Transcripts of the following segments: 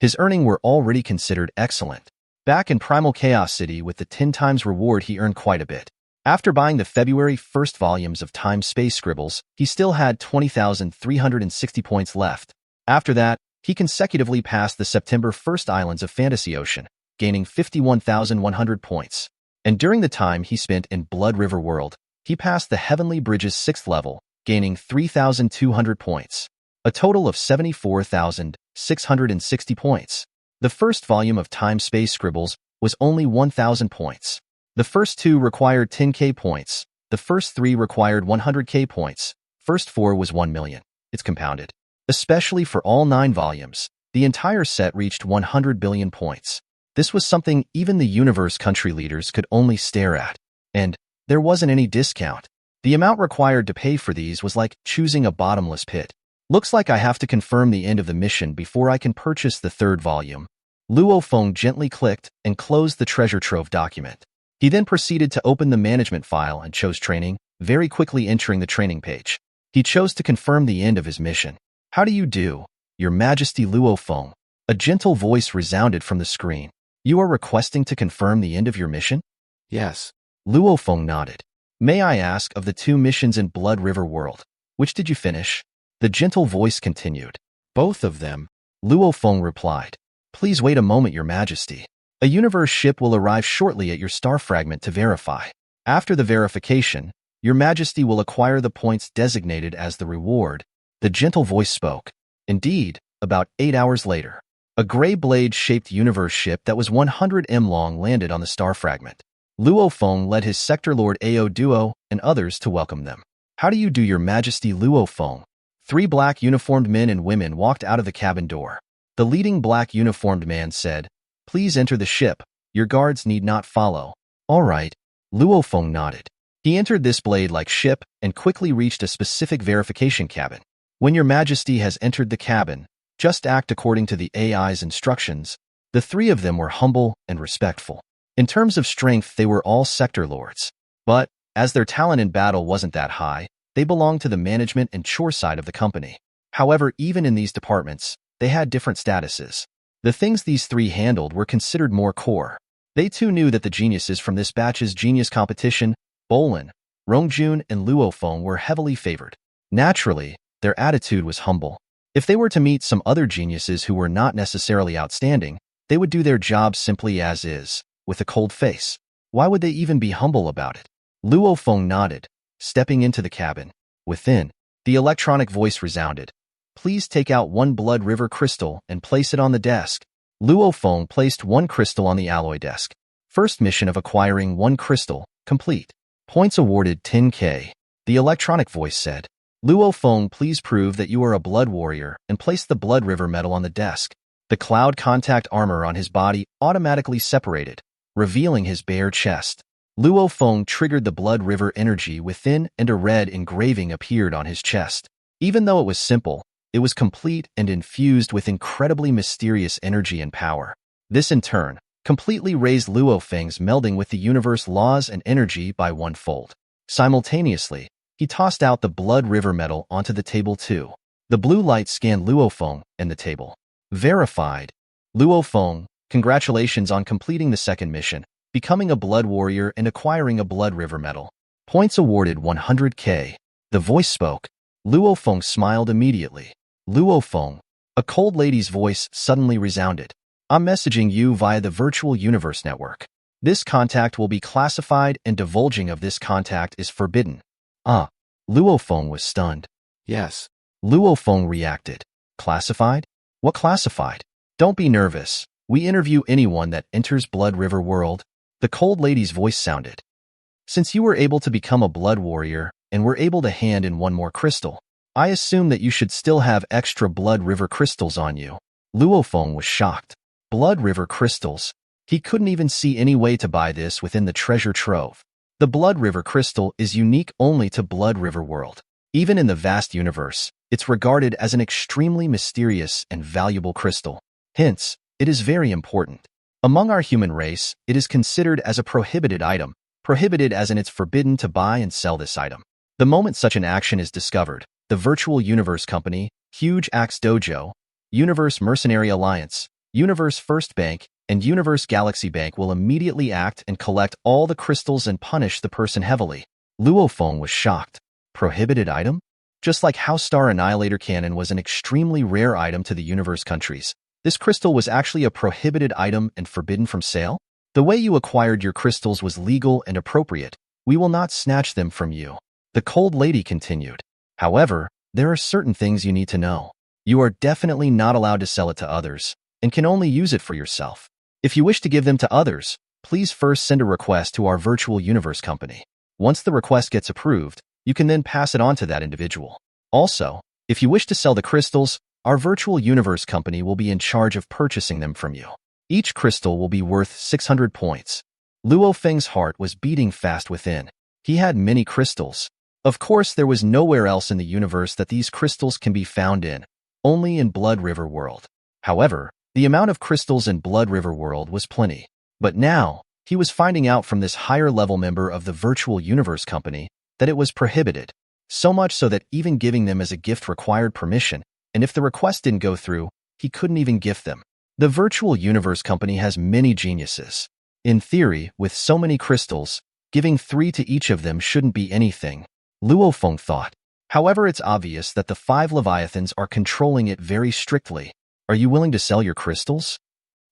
His earnings were already considered excellent. Back in Primal Chaos City with the 10 times reward, he earned quite a bit. After buying the February 1st volumes of Time-Space Scribbles, he still had 20,360 points left. After that, he consecutively passed the September 1st Islands of Fantasy Ocean, gaining 51,100 points. And during the time he spent in Blood River World, he passed the Heavenly Bridge's 6th level, gaining 3,200 points. A total of 74,660 points. The first volume of Time-Space Scribbles was only 1,000 points. The first 2 required 10k points. The first 3 required 100k points. First 4 was 1 million. It's compounded. Especially for all 9 volumes, the entire set reached 100 billion points. This was something even the universe country leaders could only stare at. And there wasn't any discount. The amount required to pay for these was like choosing a bottomless pit. Looks like I have to confirm the end of the mission before I can purchase the 3rd volume. Luo Feng gently clicked and closed the treasure trove document. He then proceeded to open the management file and chose training, very quickly entering the training page. He chose to confirm the end of his mission. How do you do, Your Majesty Luo Feng? A gentle voice resounded from the screen. You are requesting to confirm the end of your mission? Yes. Luo Feng nodded. May I ask, of the 2 missions in Blood River World, which did you finish? The gentle voice continued. Both of them. Luo Feng replied. Please wait a moment, Your Majesty. A universe ship will arrive shortly at your star fragment to verify. After the verification, Your Majesty will acquire the points designated as the reward. The gentle voice spoke. Indeed, about 8 hours later, a gray blade-shaped universe ship that was 100 m long landed on the star fragment. Luo Feng led his Sector Lord Ao Duo and others to welcome them. How do you do, Your Majesty Luo Feng? 3 black uniformed men and women walked out of the cabin door. The leading black uniformed man said, Please enter the ship. Your guards need not follow. All right. Luo Feng nodded. He entered this blade-like ship and quickly reached a specific verification cabin. When Your Majesty has entered the cabin, just act according to the AI's instructions. The 3 of them were humble and respectful. In terms of strength, they were all sector lords. But, as their talent in battle wasn't that high, they belonged to the management and chore side of the company. However, even in these departments, they had different statuses. The things these 3 handled were considered more core. They too knew that the geniuses from this batch's genius competition, Bolin, Rongjun, and Luo Feng, were heavily favored. Naturally, their attitude was humble. If they were to meet some other geniuses who were not necessarily outstanding, they would do their job simply as is, with a cold face. Why would they even be humble about it? Luo Feng nodded, stepping into the cabin. Within, the electronic voice resounded. Please take out 1 Blood River crystal and place it on the desk. Luo Feng placed 1 crystal on the alloy desk. First mission of acquiring 1 crystal, complete. Points awarded 10k. The electronic voice said. Luo Feng, please prove that you are a blood warrior and place the Blood River medal on the desk. The cloud contact armor on his body automatically separated, revealing his bare chest. Luo Feng triggered the Blood River energy within and a red engraving appeared on his chest. Even though it was simple, it was complete and infused with incredibly mysterious energy and power. This, in turn, completely raised Luo Feng's melding with the universe laws and energy by 1-fold. Simultaneously, he tossed out the Blood River medal onto the table too. The blue light scanned Luo Feng and the table. Verified. Luo Feng, congratulations on completing the 2nd mission, becoming a blood warrior and acquiring a Blood River medal. Points awarded 100k. The voice spoke. Luo Feng smiled immediately. Luo Feng, a cold lady's voice suddenly resounded. I'm messaging you via the virtual universe network. This contact will be classified and divulging of this contact is forbidden. Luo Feng was stunned. Yes. Luo Feng reacted. Classified? What classified? Don't be nervous. We interview anyone that enters Blood River World. The cold lady's voice sounded. Since you were able to become a blood warrior and were able to hand in 1 more crystal, I assume that you should still have extra Blood River crystals on you. Luo Feng was shocked. Blood River crystals? He couldn't even see any way to buy this within the treasure trove. The Blood River crystal is unique only to Blood River World. Even in the vast universe, it's regarded as an extremely mysterious and valuable crystal. Hence, it is very important. Among our human race, it is considered as a prohibited item, prohibited as in it's forbidden to buy and sell this item. The moment such an action is discovered, the Virtual Universe Company, Huge Axe Dojo, Universe Mercenary Alliance, Universe First Bank and Universe Galaxy Bank will immediately act and collect all the crystals and punish the person heavily. Luo Feng was shocked. Prohibited item? Just like how Star Annihilator Cannon was an extremely rare item to the universe countries, this crystal was actually a prohibited item and forbidden from sale? The way you acquired your crystals was legal and appropriate. We will not snatch them from you. The cold lady continued. However, there are certain things you need to know. You are definitely not allowed to sell it to others, and can only use it for yourself. If you wish to give them to others, please first send a request to our virtual universe company. Once the request gets approved, you can then pass it on to that individual. Also, if you wish to sell the crystals, our virtual universe company will be in charge of purchasing them from you. Each crystal will be worth 600 points. Luo Feng's heart was beating fast within. He had many crystals. Of course, there was nowhere else in the universe that these crystals can be found in, only in Blood River World. However, the amount of crystals in Blood River World was plenty. But now, he was finding out from this higher-level member of the virtual universe company that it was prohibited, so much so that even giving them as a gift required permission, and if the request didn't go through, he couldn't even gift them. The virtual universe company has many geniuses. In theory, with so many crystals, giving 3 to each of them shouldn't be anything, Luo Feng thought. However, it's obvious that the 5 Leviathans are controlling it very strictly. Are you willing to sell your crystals?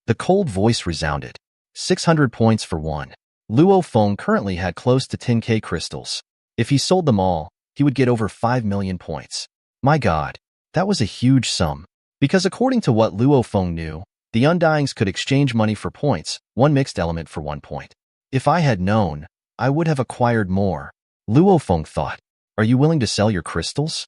The cold voice resounded. 600 points for one. Luo Feng currently had close to 10k crystals. If he sold them all, he would get over 5 million points. My God, that was a huge sum. Because according to what Luo Feng knew, the Undyings could exchange money for points, one mixed element for 1 point. If I had known, I would have acquired more. Luo Feng thought. Are you willing to sell your crystals?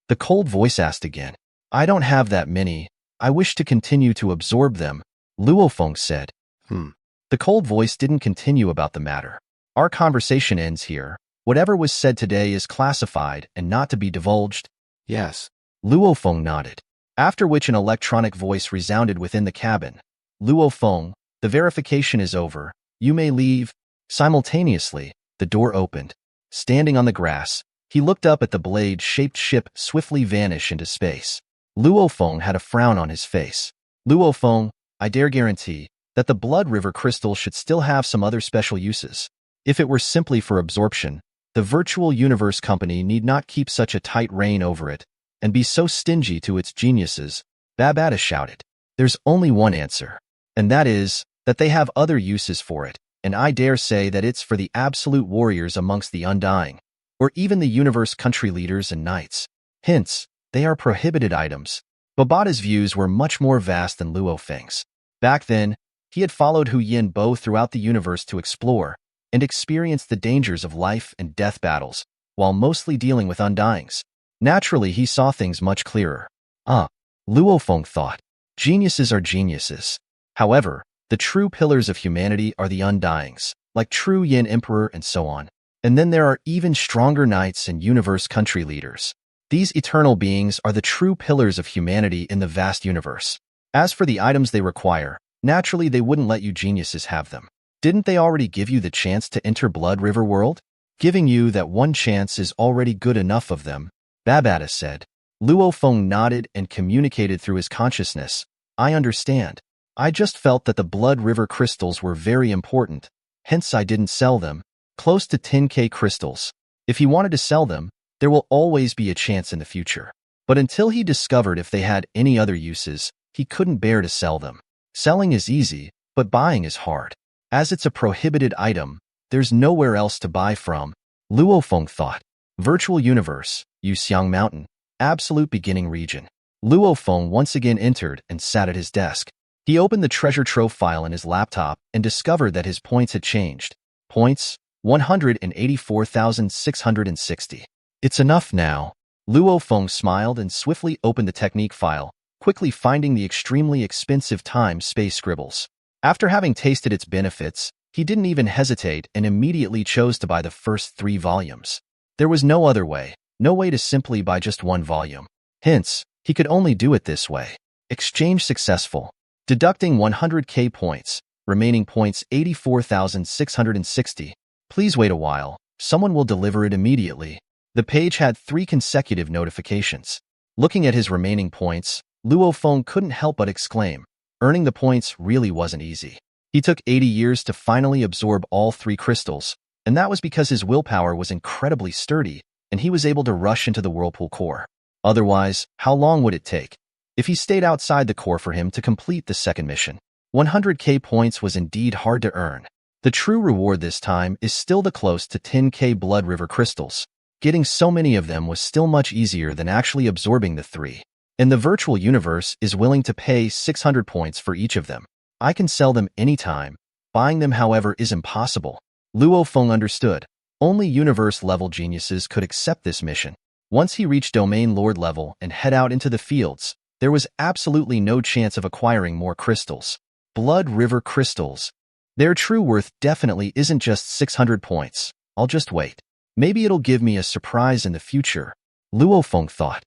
The cold voice asked again. I don't have that many. I wish to continue to absorb them, Luo Feng said. The cold voice didn't continue about the matter. Our conversation ends here. Whatever was said today is classified and not to be divulged. Yes. Luo Feng nodded. After which an electronic voice resounded within the cabin. Luo Feng, the verification is over. You may leave. Simultaneously, the door opened. Standing on the grass, he looked up at the blade-shaped ship swiftly vanish into space. Luo Feng had a frown on his face. Luo Feng, I dare guarantee that the Blood River crystal should still have some other special uses. If it were simply for absorption, the virtual universe company need not keep such a tight rein over it and be so stingy to its geniuses, Babata shouted. There's only one answer, and that is that they have other uses for it, and I dare say that it's for the absolute warriors amongst the Undying, or even the universe country leaders and knights. Hence, they are prohibited items. Babata's views were much more vast than Luo Feng's. Back then, he had followed Hu Yinbo throughout the universe to explore and experience the dangers of life and death battles, while mostly dealing with Undyings. Naturally, he saw things much clearer. Luo Feng thought. Geniuses are geniuses. However, the true pillars of humanity are the Undyings, like True Yin Emperor and so on. And then there are even stronger knights and universe country leaders. These eternal beings are the true pillars of humanity in the vast universe. As for the items they require, naturally they wouldn't let you geniuses have them. Didn't they already give you the chance to enter Blood River World? Giving you that one chance is already good enough of them, Babata said. Luo Feng nodded and communicated through his consciousness. I understand. I just felt that the Blood River crystals were very important, hence I didn't sell them. Close to 10k crystals. If he wanted to sell them, there will always be a chance in the future. But until he discovered if they had any other uses, he couldn't bear to sell them. Selling is easy, but buying is hard. As it's a prohibited item, there's nowhere else to buy from, Luo Feng thought. Virtual Universe, Yuxiang Mountain, Absolute Beginning Region. Luo Feng once again entered and sat at his desk. He opened the treasure trove file in his laptop and discovered that his points had changed. Points, 184,660. It's enough now. Luo Feng smiled and swiftly opened the technique file, quickly finding the extremely expensive time-space scribbles. After having tasted its benefits, he didn't even hesitate and immediately chose to buy the first 3 volumes. There was no other way, no way to simply buy just 1 volume. Hence, he could only do it this way. Exchange successful. Deducting 100k points, remaining points 84,660. Please wait a while, someone will deliver it immediately. The page had 3 consecutive notifications. Looking at his remaining points, Luo Feng couldn't help but exclaim, Earning the points really wasn't easy. He took 80 years to finally absorb all 3 crystals, and that was because his willpower was incredibly sturdy and he was able to rush into the whirlpool core. Otherwise, how long would it take if he stayed outside the core for him to complete the second mission? 100k points was indeed hard to earn. The true reward this time is still the close to 10k Blood River crystals. Getting so many of them was still much easier than actually absorbing the 3. And the virtual universe is willing to pay 600 points for each of them. I can sell them anytime. Buying them, however, is impossible. Luo Feng understood. Only universe-level geniuses could accept this mission. Once he reached Domain Lord level and head out into the fields, there was absolutely no chance of acquiring more crystals. Blood River crystals. Their true worth definitely isn't just 600 points. I'll just wait. Maybe it'll give me a surprise in the future, Luo Feng thought.